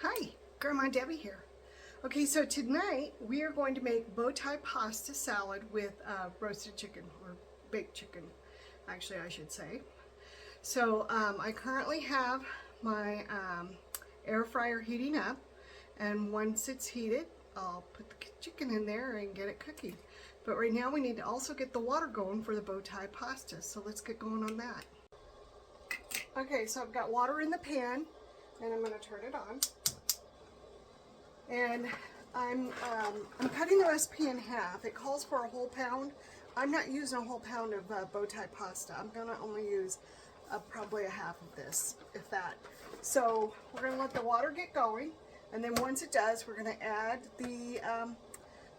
Hi, Grandma Debbie here. Okay, so tonight we are going to make bow tie pasta salad with roasted chicken or baked chicken, actually I should say. So I currently have my air fryer heating up, and once it's heated, I'll put the chicken in there and get it cooking. But right now we need to also get the water going for the bow tie pasta, so let's get going on that. Okay, so I've got water in the pan, and I'm going to turn it on. And I'm cutting the recipe in half. It calls for a whole pound. I'm not using a whole pound of bow tie pasta. I'm going to only use probably a half of this, if that. So we're going to let the water get going, and then once it does, we're going to add the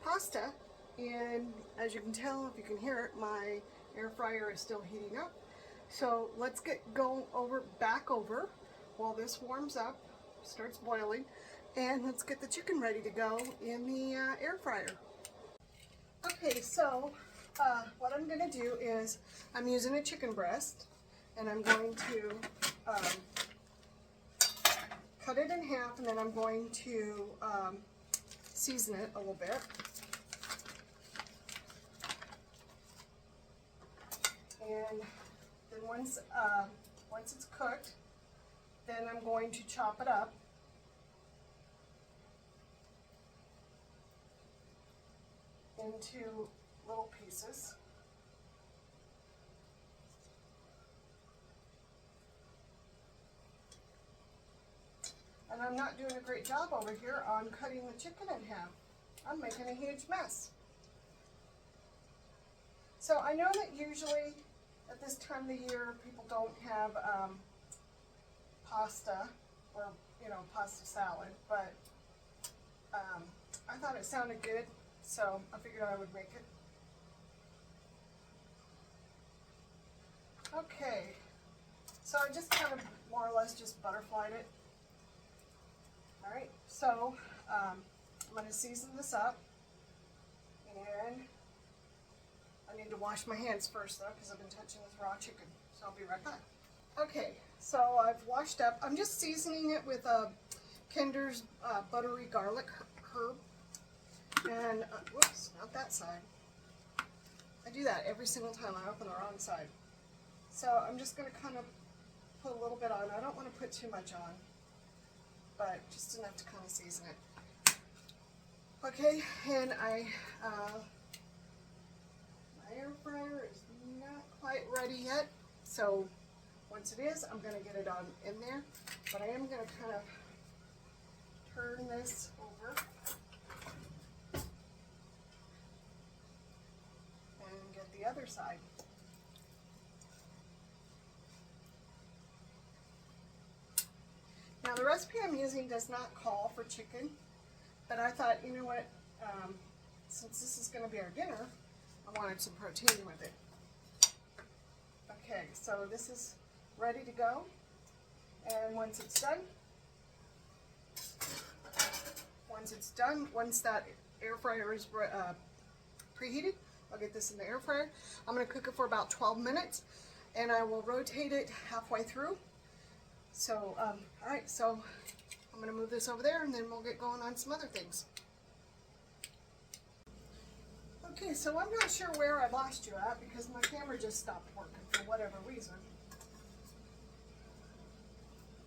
pasta. And as you can tell, if you can hear it, my air fryer is still heating up. So let's get back over while this warms up, starts boiling. And let's get the chicken ready to go in the air fryer. Okay, so what I'm going to do is I'm using a chicken breast, and I'm going to cut it in half, and then I'm going to season it a little bit. And then once it's cooked, then I'm going to chop it up. Into little pieces. And I'm not doing a great job over here on cutting the chicken in half. I'm making a huge mess. So I know that usually at this time of the year people don't have pasta or pasta salad, but I thought it sounded good. So I figured I would make it. Okay, so I just kind of more or less just butterflied it. All right, so I'm going to season this up, and I need to wash my hands first though, because I've been touching this raw chicken. So I'll be right back. Okay, so I've washed up. I'm just seasoning it with Kinder's buttery garlic herb. And, whoops, not that side. I do that every single time I open the wrong side. So I'm just going to kind of put a little bit on. I don't want to put too much on, but just enough to kind of season it. Okay, and my air fryer is not quite ready yet. So once it is, I'm going to get it on in there. But I am going to kind of turn this over. The other side. Now the recipe I'm using does not call for chicken, but I thought, you know what, since this is going to be our dinner, I wanted some protein with it. Okay, so this is ready to go, and once it's done, once that air fryer is preheated, I'll get this in the air fryer. I'm going to cook it for about 12 minutes, and I will rotate it halfway through. So, all right, so I'm going to move this over there, and then we'll get going on some other things. Okay, so I'm not sure where I lost you at because my camera just stopped working for whatever reason.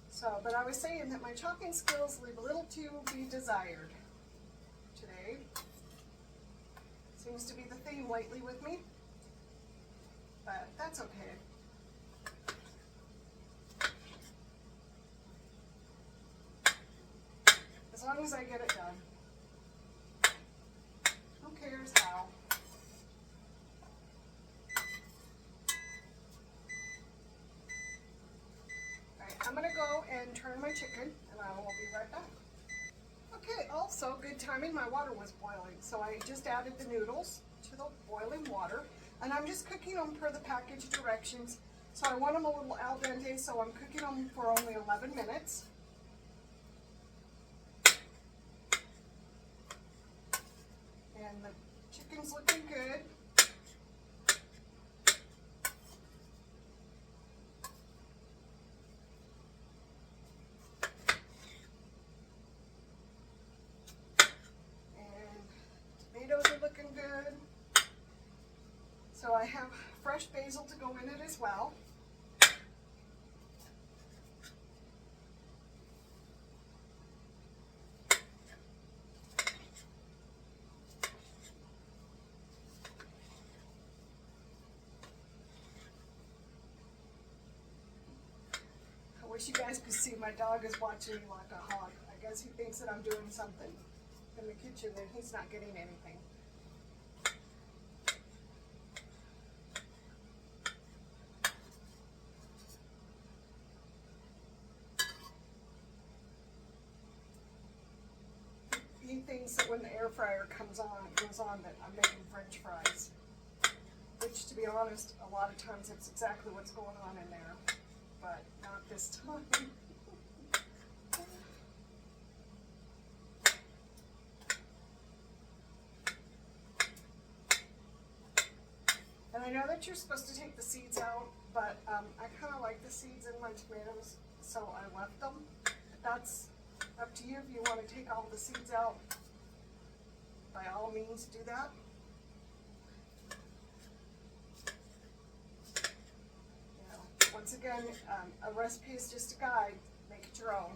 So, but I was saying that my chopping skills leave a little to be desired today. Seems to be the theme lately with me, but that's okay. As long as I get it done. Who cares how? Alright, I'm going to go and turn my chicken, and I will be right back. Okay, also good timing, my water was boiling, so I just added the noodles to the boiling water, and I'm just cooking them per the package directions. So I want them a little al dente, so I'm cooking them for only 11 minutes. And the chicken's looking good. wish you guys could see my dog is watching me like a hawk. I guess he thinks that I'm doing something in the kitchen and he's not getting anything. He thinks that when the air fryer goes on that I'm making French fries. Which, to be honest, a lot of times it's exactly what's going on in there. But not this time. And I know that you're supposed to take the seeds out, but I kind of like the seeds in my tomatoes, so I left them. That's up to you if you want to take all the seeds out. By all means, do that. You know, once again, a recipe is just a guide. Make it your own.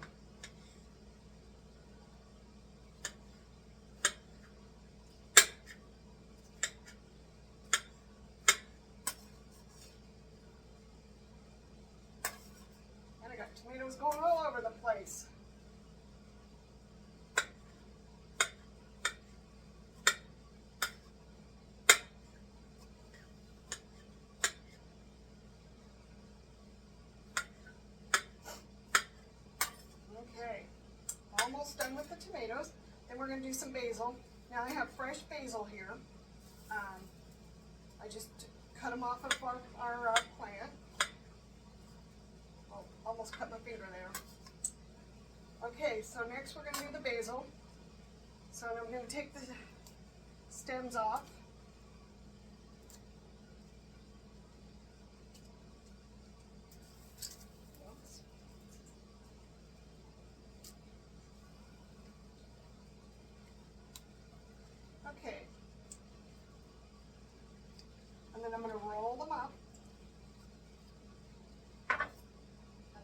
And I got tomatoes going all over the place. Okay, almost done with the tomatoes. Then we're going to do some basil. Now I have fresh basil here. I just cut them off of our plant. Oh, almost cut my finger there. Okay, so next we're going to do the basil. So I'm going to take the stems off. Oops. Okay. And then I'm going to roll them up. And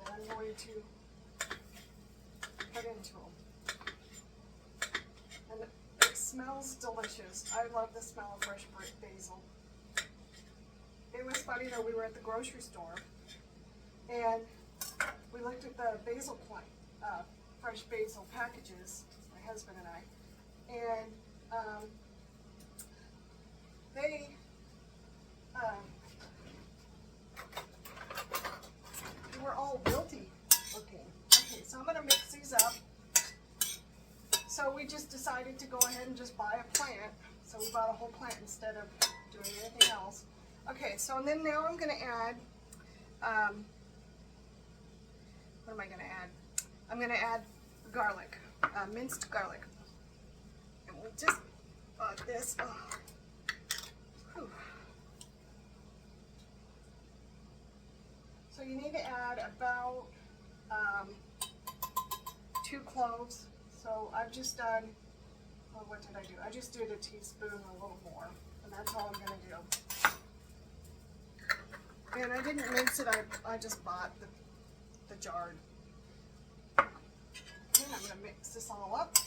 then I'm going to cut into them. And it smells delicious. I love the smell of fresh basil. It was funny though, we were at the grocery store and we looked at the basil plant, fresh basil packages, my husband and I, and they were all wilty looking. Okay, so I'm going to mix these up. So we just decided to go ahead and just buy a plant. So we bought a whole plant instead of doing anything else. Okay, so and then now I'm going to add, what am I going to add? I'm going to add garlic, minced garlic. And we'll just bought this. Oh. Whew. So you need to add about 2 cloves. So I've just done, well, what did I do? I just did a teaspoon, a little more, and that's all I'm going to do. And I didn't mince it, I just bought the jar. And I'm going to mix this all up.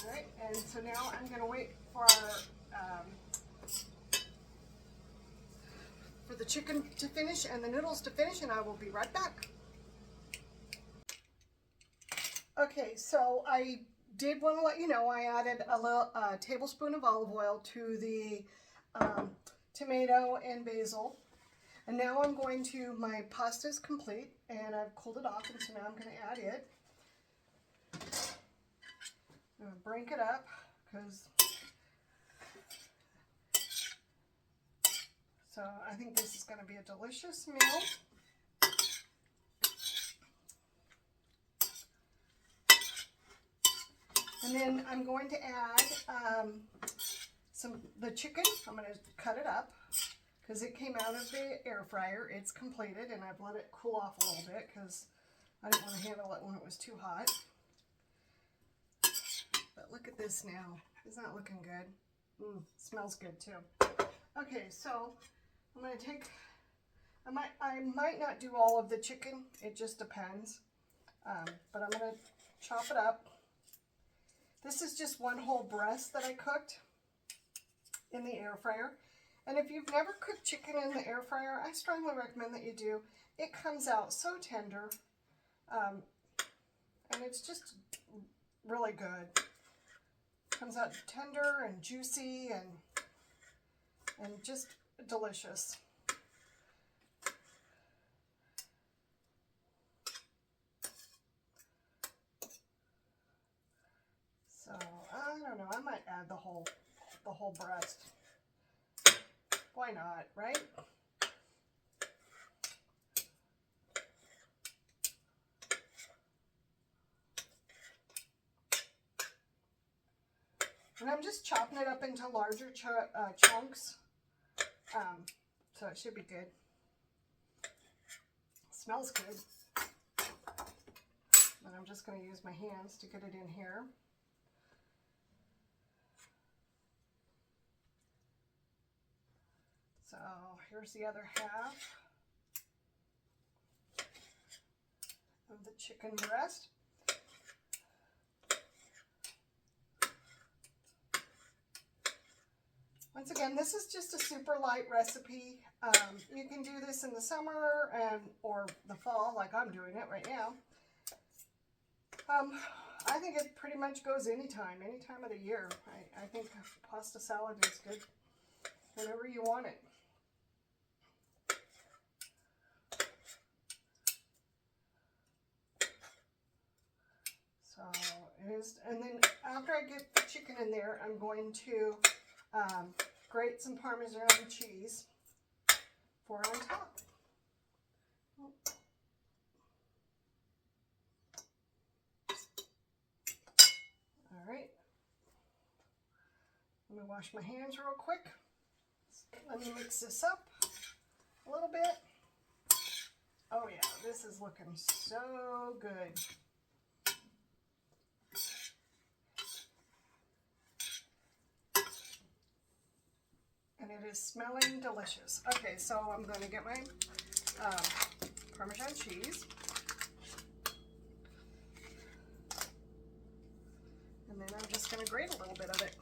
Alright, and so now I'm going to wait for the chicken to finish and the noodles to finish, and I will be right back. Okay, so I did want to let you know I added a little tablespoon of olive oil to the tomato and basil. And now I'm going to, my pasta is complete and I've cooled it off, and so now I'm going to add it. I'm going to break it up because, so I think this is going to be a delicious meal. And then I'm going to add the chicken. I'm going to cut it up because it came out of the air fryer. It's completed, and I've let it cool off a little bit because I didn't want to handle it when it was too hot. But look at this now. Isn't that looking good? Smells good too. Okay, so I'm going to take, I might not do all of the chicken. It just depends. But I'm going to chop it up. This is just one whole breast that I cooked in the air fryer. And if you've never cooked chicken in the air fryer, I strongly recommend that you do. It comes out so tender, and it's just really good. Comes out tender and juicy and just delicious. So I don't know, I might add the whole breast. Why not, right? And I'm just chopping it up into larger chunks, so it should be good. Smells good. And I'm just going to use my hands to get it in here. So here's the other half of the chicken breast. Once again, this is just a super light recipe. You can do this in the summer or the fall, like I'm doing it right now. I think it pretty much goes any time of the year. I think pasta salad is good whenever you want it. So it is, and then after I get the chicken in there, I'm going to grate some Parmesan cheese for on top. All right. Let me wash my hands real quick. Let me mix this up a little bit. Oh yeah, this is looking so good. And it is smelling delicious. Okay, so I'm going to get my Parmesan cheese. And then I'm just going to grate a little bit of it.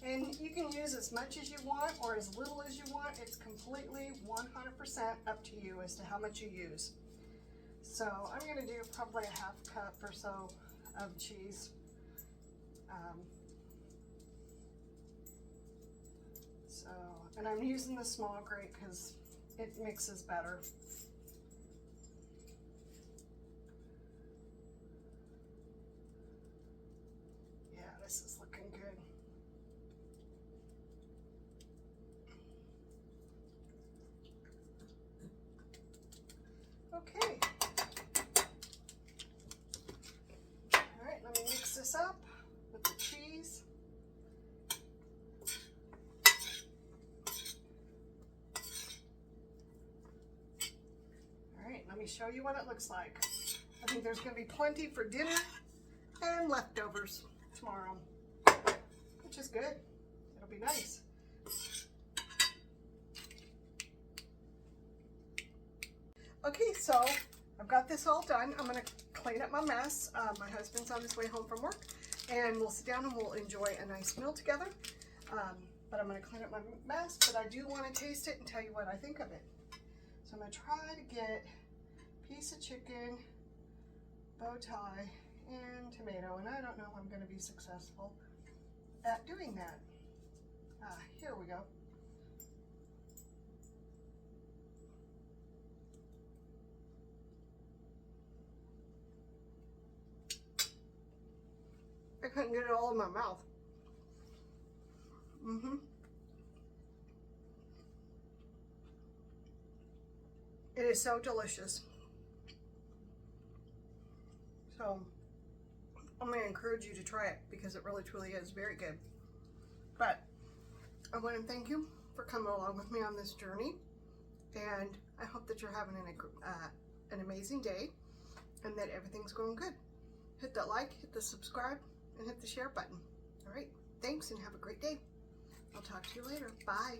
And you can use as much as you want or as little as you want. It's completely 100% up to you as to how much you use. So I'm going to do probably a half cup or so of cheese. And I'm using the small grate because it mixes better. Yeah, this is looking good. Okay. All right, let me mix this up with the cheese. Let me show you what it looks like. I think there's going to be plenty for dinner and leftovers tomorrow, which is good. It'll be nice. Okay, so I've got this all done. I'm going to clean up my mess. My husband's on his way home from work, and we'll sit down and we'll enjoy a nice meal together. But I'm going to clean up my mess, but I do want to taste it and tell you what I think of it. So I'm going to try to get piece of chicken, bow tie, and tomato, and I don't know if I'm going to be successful at doing that. Here we go. I couldn't get it all in my mouth. It is so delicious. So I'm going to encourage you to try it because it really truly is very good. But I want to thank you for coming along with me on this journey, and I hope that you're having an amazing day and that everything's going good. Hit that like, hit the subscribe, and hit the share button. All right, thanks and have a great day. I'll talk to you later. Bye.